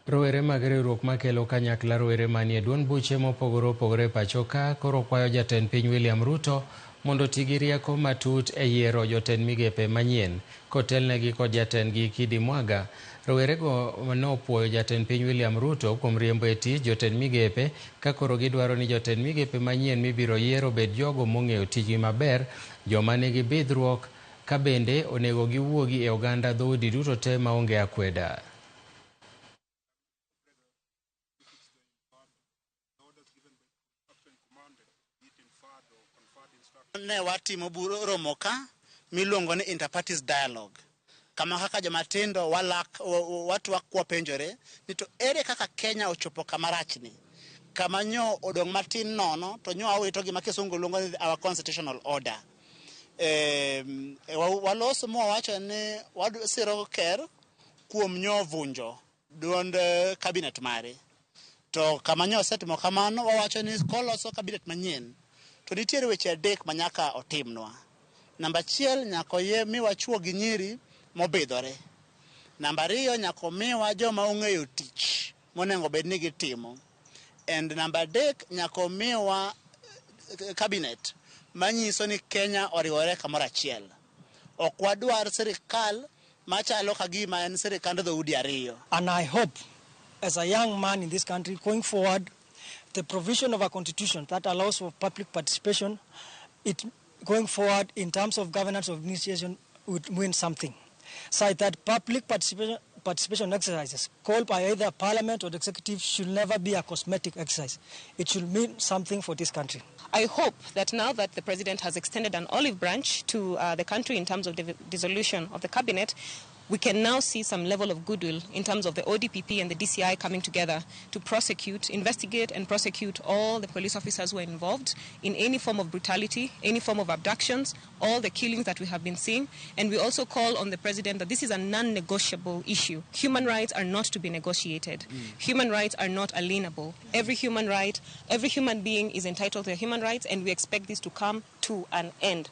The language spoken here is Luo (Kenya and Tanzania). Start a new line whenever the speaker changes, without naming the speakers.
Rowere mag riwruok makelo kanyakla rowere manie duond buche mopogore opogore pacho ka koro kwayo jatend piny William Ruto mondo oti gi rieko matut e yiero jotend migepe manyien kotelnegi kod jatendgi Kidi Mwaga. Rowerego nopuoyo jatend piny William Ruto kuom riembo e tich jotend migepe ka koro gidwaro ni jotend migepe manyien mibiro yiero bed jogo mong'eyo tijgi maber, joma nigi bidhruok, ka bende onego giwuogi e oganda dhoudi duto te maonge akweda.
Ne watimo romo ka miluongo ni interparties dialogue kama kaka jomatindo watwak kwapenjore ni to ere kaka Kenya ochopo kama rachni kama nyo odong' matin nono to nyo awito gima kisungu luongo ni our constitutional order. Waloso mo wacho ni wadusiro ker kuom nyo vunjo duond cabinet mare, to kama nyo setimo kamano wawacho ni koloso cabinet manyien to nitiere weche adek manyaka otimnwa. Namba achiel, nyaka oyie miwa chuo gi nyiri mobidhore. Namba ariyo, nyaka omiwa joma ong'eyo tich monengo bed ni gitimo. And namba adek, nyaka omiwa cabinet manyiso ni Kenya oriwore kamoro achiel. Ok wadwar sirikal machalo kagima en sirikand dhoudi ariyo.
And I hope, as a young man in this country, going forward, the provision of a constitution that allows for public participation, going forward in terms of governance of administration would mean something. So that public participation exercises called by either parliament or the executive should never be a cosmetic exercise. It should mean something for this country.
I hope that now that the president has extended an olive branch to the country in terms of the dissolution of the cabinet, we can now see some level of goodwill in terms of the ODPP and the DCI coming together to prosecute, investigate and prosecute all the police officers who are involved in any form of brutality, any form of abductions, all the killings that we have been seeing. And we also call on the president that this is a non-negotiable issue. Human rights are not to be negotiated. Human rights are not alienable. Every human being is entitled to human rights, and we expect this to come to an end.